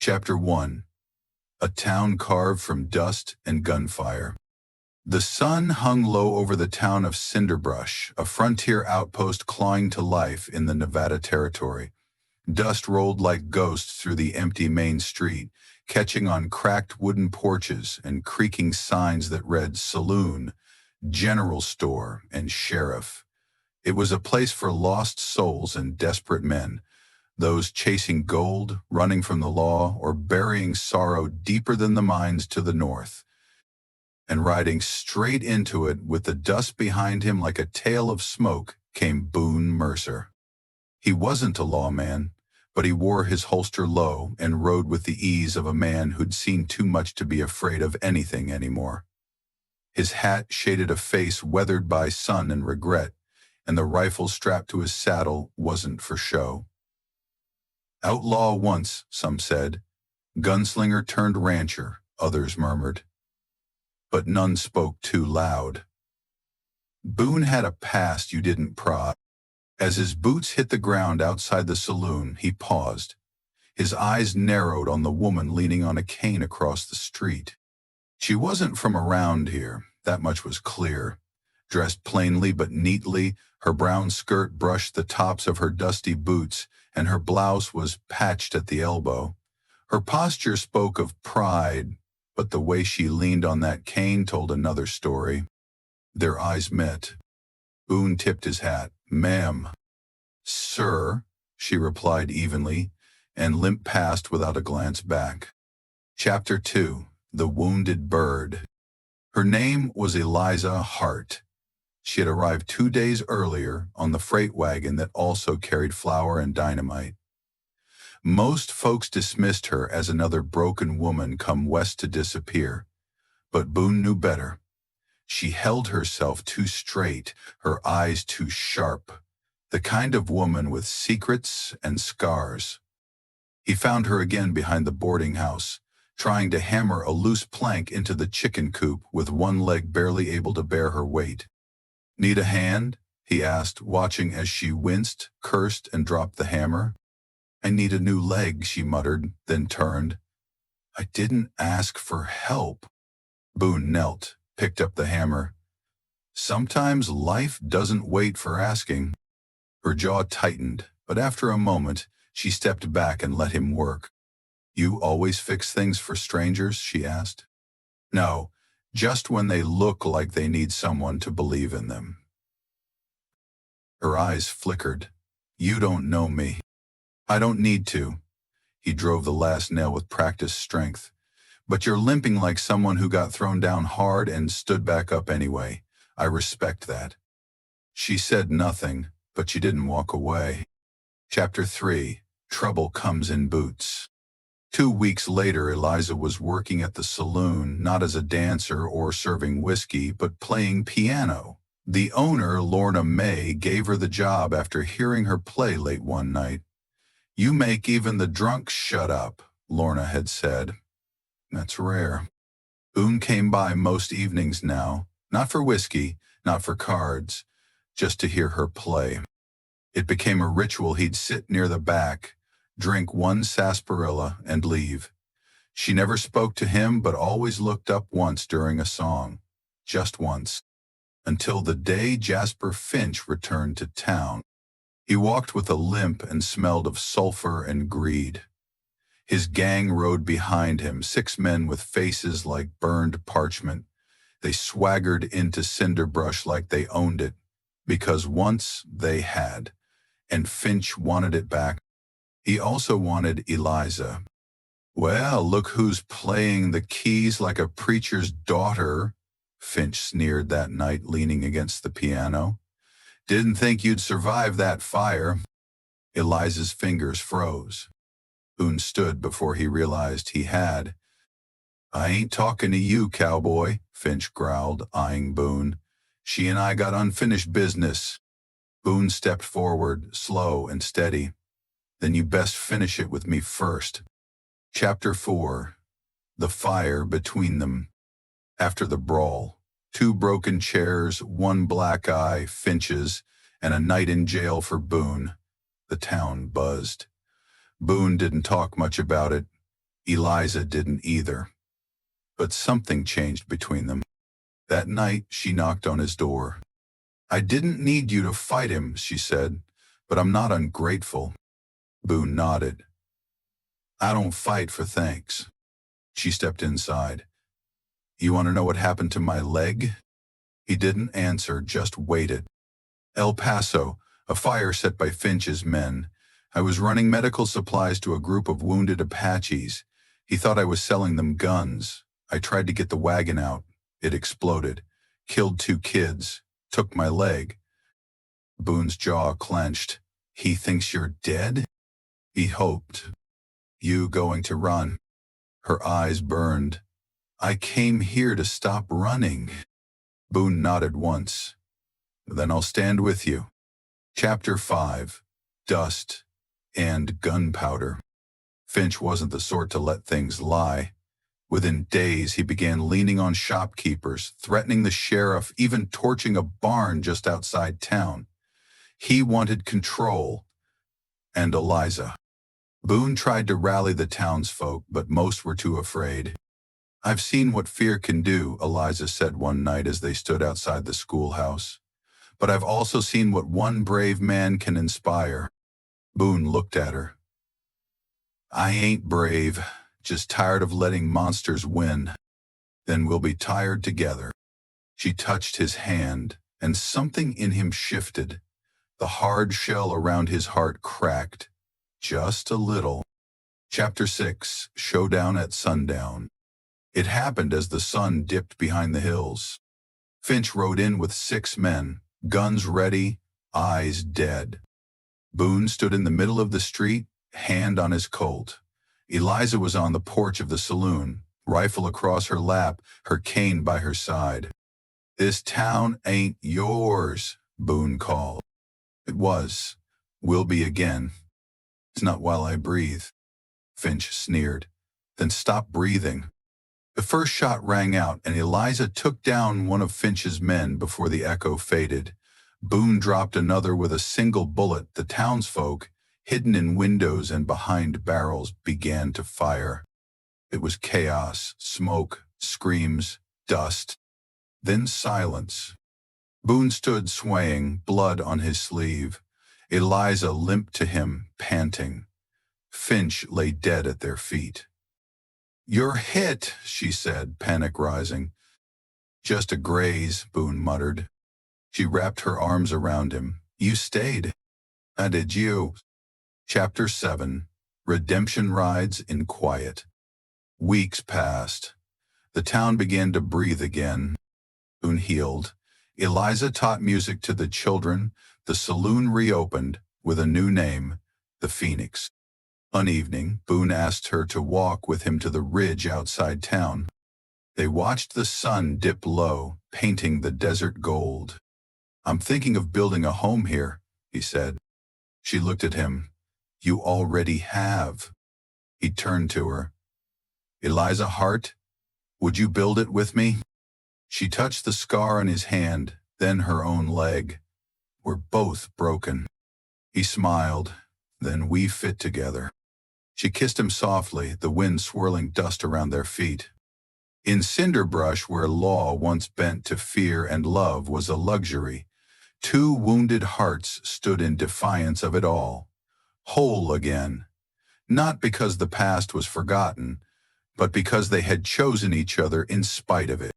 Chapter 1. A Town Carved from Dust and Gunfire. The sun hung low over the town of Cinderbrush, a frontier outpost clawing to life in the Nevada territory. Dust rolled like ghosts through the empty main street, catching on cracked wooden porches and creaking signs that read Saloon, General Store, and Sheriff. It was a place for lost souls and desperate men, those chasing gold, running from the law, or burying sorrow deeper than the mines to the north. And riding straight into it with the dust behind him like a tail of smoke came Boone Mercer. He wasn't a lawman, but he wore his holster low and rode with the ease of a man who'd seen too much to be afraid of anything anymore. His hat shaded a face weathered by sun and regret, and the rifle strapped to his saddle wasn't for show. Outlaw once, some said. Gunslinger turned rancher, others murmured. But none spoke too loud. Boone had a past you didn't prod. As his boots hit the ground outside the saloon, he paused. His eyes narrowed on the woman leaning on a cane across the street. She wasn't from around here, that much was clear. Dressed plainly but neatly, her brown skirt brushed the tops of her dusty boots, and her blouse was patched at the elbow. Her posture spoke of pride, but the way she leaned on that cane told another story. Their eyes met. Boone tipped his hat. "Ma'am." "Sir," she replied evenly, and limped past without a glance back. Chapter 2. The Wounded Bird. Her name was Eliza Hart. She had arrived 2 days earlier on the freight wagon that also carried flour and dynamite. Most folks dismissed her as another broken woman come west to disappear, but Boone knew better. She held herself too straight, her eyes too sharp, the kind of woman with secrets and scars. He found her again behind the boarding house, trying to hammer a loose plank into the chicken coop with one leg barely able to bear her weight. "Need a hand?" he asked, watching as she winced, cursed, and dropped the hammer. "I need a new leg," she muttered, then turned. "I didn't ask for help." Boone knelt, picked up the hammer. Sometimes life doesn't wait for asking. Her jaw tightened, but after a moment, she stepped back and let him work. "You always fix things for strangers?" she asked. "No, just when they look like they need someone to believe in them." Her eyes flickered. "You don't know me." "I don't need to." He drove the last nail with practiced strength. "But you're limping like someone who got thrown down hard and stood back up anyway. I respect that." She said nothing, but she didn't walk away. Chapter 3. Trouble Comes in Boots. 2 weeks later, Eliza was working at the saloon, not as a dancer or serving whiskey, but playing piano. The owner, Lorna May, gave her the job after hearing her play late one night. "You make even the drunks shut up," Lorna had said. That's rare. Boone came by most evenings now, not for whiskey, not for cards, just to hear her play. It became a ritual. He'd sit near the back, drink one sarsaparilla, and leave. She never spoke to him, but always looked up once during a song. Just once. Until the day Jasper Finch returned to town. He walked with a limp and smelled of sulfur and greed. His gang rode behind him, 6 men with faces like burned parchment. They swaggered into Cinderbrush like they owned it, because once they had, and Finch wanted it back. He also wanted Eliza. "Well, look who's playing the keys like a preacher's daughter," Finch sneered that night, leaning against the piano. "Didn't think you'd survive that fire." Eliza's fingers froze. Boone stood before he realized he had. "I ain't talking to you, cowboy," Finch growled, eyeing Boone. "She and I got unfinished business." Boone stepped forward, slow and steady. "Then you best finish it with me first." Chapter 4. The Fire Between Them. After the brawl, 2 broken chairs, 1 black eye, Finch's, and a night in jail for Boone. The town buzzed. Boone didn't talk much about it. Eliza didn't either, but something changed between them. That night, she knocked on his door. "I didn't need you to fight him," she said, "but I'm not ungrateful." Boone nodded. "I don't fight for thanks." She stepped inside. "You want to know what happened to my leg?" He didn't answer, just waited. El Paso, a fire set by Finch's men. I was running medical supplies to a group of wounded Apaches. He thought I was selling them guns. I tried to get the wagon out. It exploded. Killed 2 kids. Took my leg. Boone's jaw clenched. "He thinks you're dead?" He hoped. "You going to run?" Her eyes burned. "I came here to stop running." Boone nodded once. "Then I'll stand with you." Chapter 5. Dust and Gunpowder. Finch wasn't the sort to let things lie. Within days, he began leaning on shopkeepers, threatening the sheriff, even torching a barn just outside town. He wanted control, and Eliza. Boone tried to rally the townsfolk, but most were too afraid. "I've seen what fear can do," Eliza said one night as they stood outside the schoolhouse. "But I've also seen what one brave man can inspire." Boone looked at her. "I ain't brave, just tired of letting monsters win. Then we'll be tired together." She touched his hand, and something in him shifted. The hard shell around his heart cracked. Just a little. Chapter 6. Showdown at Sundown. It happened as the sun dipped behind the hills. Finch rode in with 6 men, guns ready, eyes dead. Boone stood in the middle of the street, hand on his Colt. Eliza was on the porch of the saloon, rifle across her lap, her cane by her side. "This town ain't yours," Boone called. "It was. Will be again. It's not while I breathe." Finch sneered. "Then stop breathing." The first shot rang out, and Eliza took down one of Finch's men before the echo faded. Boone dropped another with a single bullet. The townsfolk, hidden in windows and behind barrels, began to fire. It was chaos, smoke, screams, dust, then silence. Boone stood swaying, blood on his sleeve. Eliza limped to him, panting. Finch lay dead at their feet. "You're hit," she said, panic rising. "Just a graze," Boone muttered. She wrapped her arms around him. "You stayed." "And did you." Chapter 7. Redemption Rides in Quiet. Weeks passed. The town began to breathe again. Boone healed. Eliza taught music to the children. The saloon reopened with a new name, the Phoenix. One evening, Boone asked her to walk with him to the ridge outside town. They watched the sun dip low, painting the desert gold. "I'm thinking of building a home here," he said. She looked at him. "You already have." He turned to her. "Eliza Hart, would you build it with me?" She touched the scar on his hand, then her own leg. "We're both broken." He smiled. "Then we fit together." She kissed him softly, the wind swirling dust around their feet. In Cinderbrush, where law once bent to fear and love was a luxury, 2 wounded hearts stood in defiance of it all, whole again, not because the past was forgotten, but because they had chosen each other in spite of it.